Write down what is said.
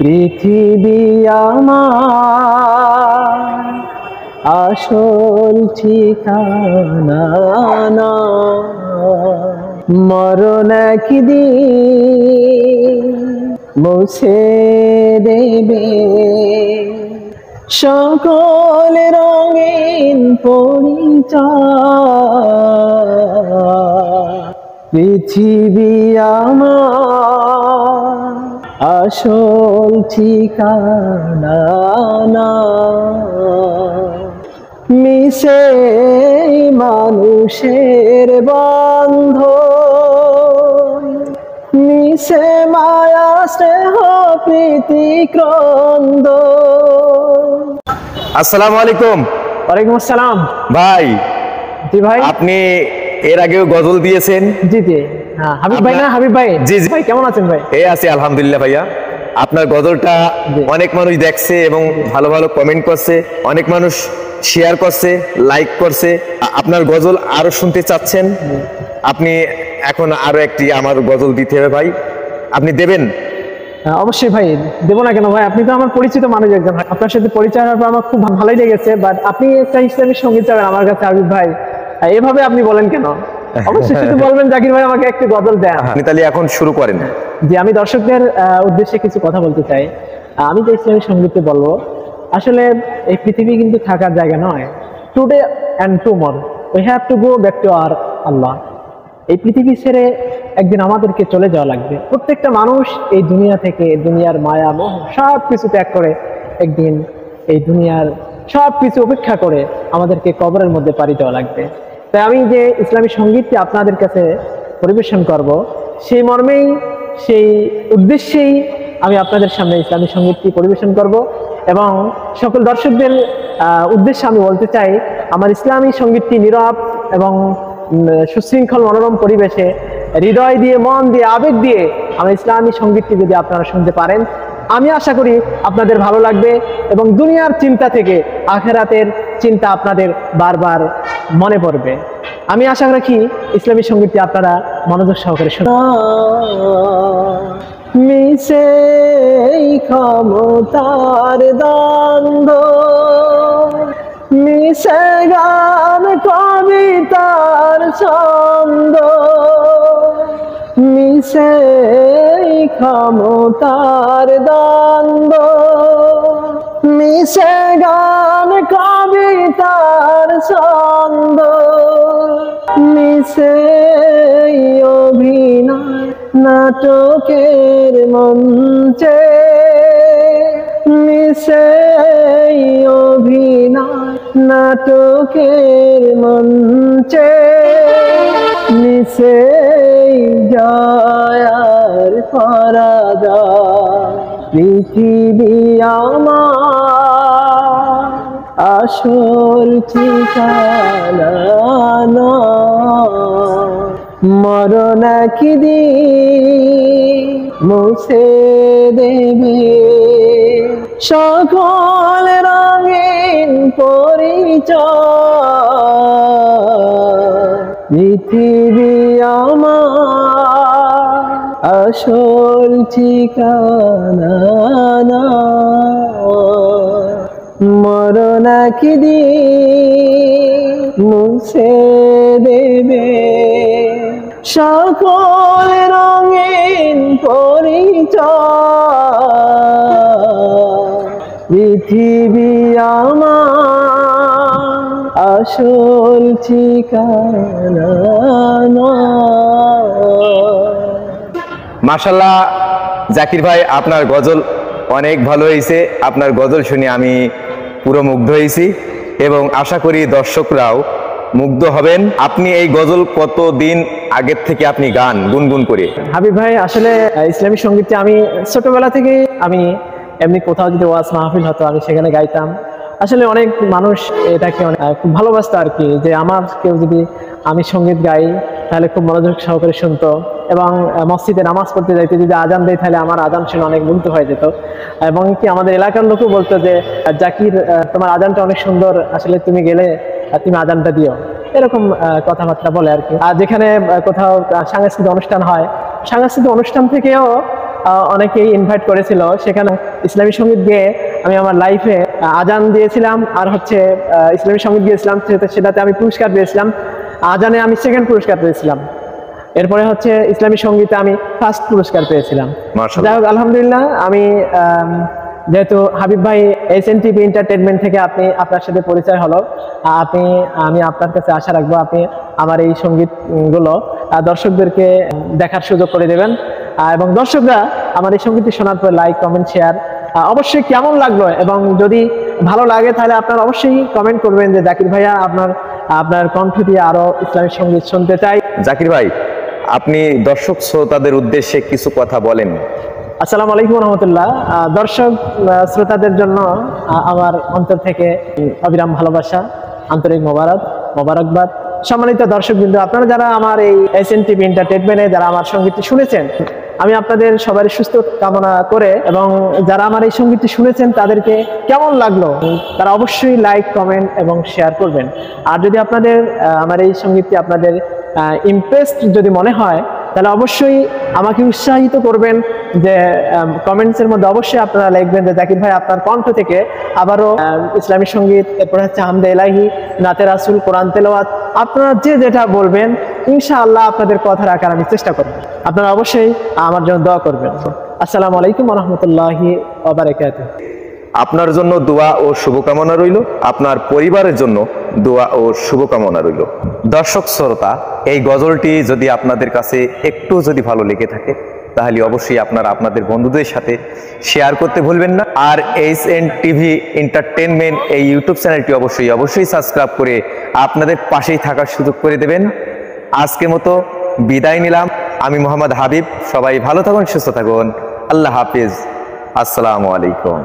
পৃথিবী আমার আসল ঠিকানা না, মরণ একদিন মুছে দেবে সকল রঙিন পরিচয়। পৃথিবী আমার আসল ঠিকানা না, মিশে মানুষের বন্ধন, মিশে মায়া স্নেহ প্রীতি ক্রন্দন। আসসালামু আলাইকুম। ওয়ালাইকুম আসসালাম। ভাই, জি ভাই, আপনি এর আগেও গজল দিয়েছেন। জি জি, হ্যাঁ হাবিব ভাই না? হাবিব ভাই, জি জি ভাই কেমন আছেন ভাই? এই আছি আলহামদুলিল্লাহ ভাইয়া। আপনার গজলটা অনেক মানুষ দেখছে এবং ভালো ভালো কমেন্ট করছে, অনেক মানুষ শেয়ার করছে, লাইক করছে। আপনার গজল আরো শুনতে চাচ্ছেন, আপনি এখন আরো একটি আমার গজল দিতে হবে ভাই, আপনি দেবেন? অবশ্যই ভাই, দেবো না কেন ভাই? আপনি তো আমার পরিচিত মানুষ একজন, আপনার সাথে পরিচয় হওয়ার পর আমার খুব ভালোই লেগেছে। বাট আপনি একটা ইসলামী সঙ্গীত চাবেন আমার কাছে হাবিব ভাই, এভাবে আপনি বলেন কেন? অবশ্যই শুধু বলবেন জাকির ভাই আমাকে একটু গজল দেন। আপনি তাহলে এখন শুরু করেন। জি, আমি দর্শকদের উদ্দেশ্যে কিছু কথা বলতে চাই। আমি যে ইসলামী সঙ্গীতে বলবো, আসলে এই পৃথিবী কিন্তু থাকার জায়গা নয়। Today and tomorrow we have to go back to our Allah. এই পৃথিবী ছেড়ে একদিন আমাদেরকে চলে যাওয়া লাগবে। প্রত্যেকটা মানুষ এই দুনিয়া থেকে, দুনিয়ার মায়া মোহ সব কিছু ত্যাগ করে একদিন এই দুনিয়ার সব কিছু উপেক্ষা করে আমাদেরকে কবরের মধ্যে পাড়ি দেওয়া লাগবে। তাই আমি যে ইসলামী সঙ্গীতটি আপনাদের কাছে পরিবেশন করব, সেই মর্মেই, সেই উদ্দেশ্যেই আমি আপনাদের সামনে ইসলামী সঙ্গীতটি পরিবেশন করব। এবং সকল দর্শকদের উদ্দেশ্যে আমি বলতে চাই, আমার ইসলামী সঙ্গীতটি নীরব এবং সুশৃঙ্খল মনোরম পরিবেশে হৃদয় দিয়ে, মন দিয়ে, আবেগ দিয়ে আমার ইসলামী সঙ্গীতটি যদি আপনারা শুনতে পারেন, আমি আশা করি আপনাদের ভালো লাগবে এবং দুনিয়ার চিন্তা থেকে আখেরাতের চিন্তা আপনাদের বারবার মনে পড়বে। আমি আশা রাখি ইসলামী সঙ্গীতটি আপনারা মনোযোগ সহকারে শুনুন। মিশে ক্ষমতার দ্বন্দ্ব, মিশে গান কবিতার ছন্দ, মিশে ক্ষমতার দ্বন্দ্ব, মিশে গান কবিতার ছন্দ, মিশে অভিনয় নাটকের মঞ্চে, মিশে অভিনয় নাটকের মঞ্চে, মিশে জয়ার পরাজয়। পৃথিবী আমার আসল ঠিকানা না, মরণ একদিন মুছে দেবে সকল রঙিন পরিচয়। পৃথিবী আমার আসল ঠিকানা না, মরণ একদিন মুছে দেবে সকল রঙিন পরিচয়। পৃথিবী আমার আসল ঠিকানা না। মাশাআল্লাহ জাকির ভাই, আপনার গজল অনেক ভালো হয়েছে। আপনার গজল শুনে আমি পুরো মুগ্ধ হয়েছি এবং আশা করি দর্শকরাও মুগ্ধ হবেন। আপনি এই গজল কতদিন আগের থেকে আপনি গান গুনগুন করে? হাবিব ভাই, আসলে ইসলামী সঙ্গীতটা আমি ছোটবেলা থেকে আমি এমনি কোথাও যদি ওয়াজ মাহফিল হতো আমি সেখানে গাইতাম। আসলে অনেক মানুষ এটাকে খুব ভালোবাসতো আর কি, যে আমার কেউ যদি আমি সঙ্গীত গাই তাহলে খুব মনোযোগ সহকারে শুনতো। এবং মসজিদে নামাজ পড়তে যাইতে যদি আজান দেয় তাহলে আমার আজান শুনে অনেক মুগ্ধ হয়ে যেত। এবং কি আমাদের এলাকার লোকও বলতো যে জাকির, তোমার আজানটা অনেক সুন্দর, আসলে তুমি গেলে তুমি আজানটা দিও, এরকম কথাবার্তা বলে আর কি। আর যেখানে কোথাও সাংস্কৃতিক অনুষ্ঠান হয়, সাংস্কৃতিক অনুষ্ঠান থেকেও অনেকেই ইনভাইট করেছিল, সেখানে ইসলামী সঙ্গীত গেয়ে আমি আমার লাইফে আজান দিয়েছিলাম, আর হচ্ছে ইসলামী সঙ্গীত গিয়েছিলাম, সেটাতে আমি পুরস্কার পেয়েছিলাম। আজানে আমি সেকেন্ড পুরস্কার পেয়েছিলাম, এরপরে হচ্ছে ইসলামী সঙ্গীতে আমি ফার্স্ট পুরস্কার পেয়েছিলাম। মাশাআল্লাহ। যাই হোক, আলহামদুলিল্লাহ। আমি যেহেতু হাবিব ভাই SNTV এন্টারটেনমেন্ট থেকে আপনার সাথে পরিচয় হলো, আমি আপনার কাছে আশা রাখবো আপনি আমার এই সঙ্গীত গুলো দর্শকদেরকে দেখার সুযোগ করে দেবেন, এবং দর্শকরা আমার এই সঙ্গীতটি শোনার পর লাইক, কমেন্ট, শেয়ার অবশ্যই কেমন লাগলো, এবং যদি ভালো লাগে তাহলে আপনারা অবশ্যই কমেন্ট করবেন যে জাকির ভাইয়া আপনার কণ্ঠ দিয়ে আরো ইসলামিক সঙ্গীত শুনতে চাই। জাকির ভাই, আপনি দর্শক শ্রোতাদের উদ্দেশ্যে কিছু কথা বলেন। আসসালামু আলাইকুম রহমতুল্লাহ। দর্শক শ্রোতাদের জন্য আমার অন্তর থেকে অবিরাম ভালোবাসা, আন্তরিক মোবারকবাদ। সম্মানিত দর্শকবৃন্দ, আপনারা যারা আমার এই SNTV এন্টারটেনমেন্টে যারা আমার সঙ্গীতটি শুনেছেন, আমি আপনাদের সবারই সুস্থ কামনা করে, এবং যারা আমার এই সঙ্গীতটি শুনেছেন তাদেরকে কেমন লাগলো তারা অবশ্যই লাইক, কমেন্ট এবং শেয়ার করবেন। আর যদি আপনাদের আমার এই সঙ্গীতটি আপনাদের ইমপ্রেসড যদি মনে হয়, তাহলে অবশ্যই আমাকে উৎসাহিত করবেন, যে কমেন্টসের মধ্যে অবশ্যই আপনারা লিখবেন যে জাকির ভাই আপনার কণ্ঠ থেকে আবারও ইসলামী সঙ্গীত, এরপরে হচ্ছে হামদে ইলাহি, নাতে রাসূল, কোরআন তেলাওয়াত, আপনারা যেটা বলবেন ইনশাআল্লাহ আপনাদের কথা রাখার আমি চেষ্টা করব। আপনারা অবশ্যই আমার জন্য দোয়া করবেন। আসসালামু আলাইকুম ওয়া রাহমাতুল্লাহি ওয়া বারাকাতুহু। আপনার জন্য দোয়া ও শুভকামনা রইল, আপনার পরিবারের জন্য দোয়া ও শুভকামনা রইল। দর্শক শ্রোতা, এই গজলটি যদি আপনাদের কাছে একটু যদি ভালো লেগে থাকে, তাহলে অবশ্যই আপনারা আপনাদের বন্ধুদের সাথে শেয়ার করতে ভুলবেন না। আর SNTV এন্টারটেনমেন্ট এই ইউটিউব চ্যানেলটি অবশ্যই সাবস্ক্রাইব করে আপনাদের পাশেই থাকার সুযোগ করে দেবেন। আজকের মতো বিদায় নিলাম। আমি মোহাম্মদ হাবিব। সবাই ভালো থাকুন, সুস্থ থাকুন। আল্লাহ হাফিজ। আসসালামু আলাইকুম।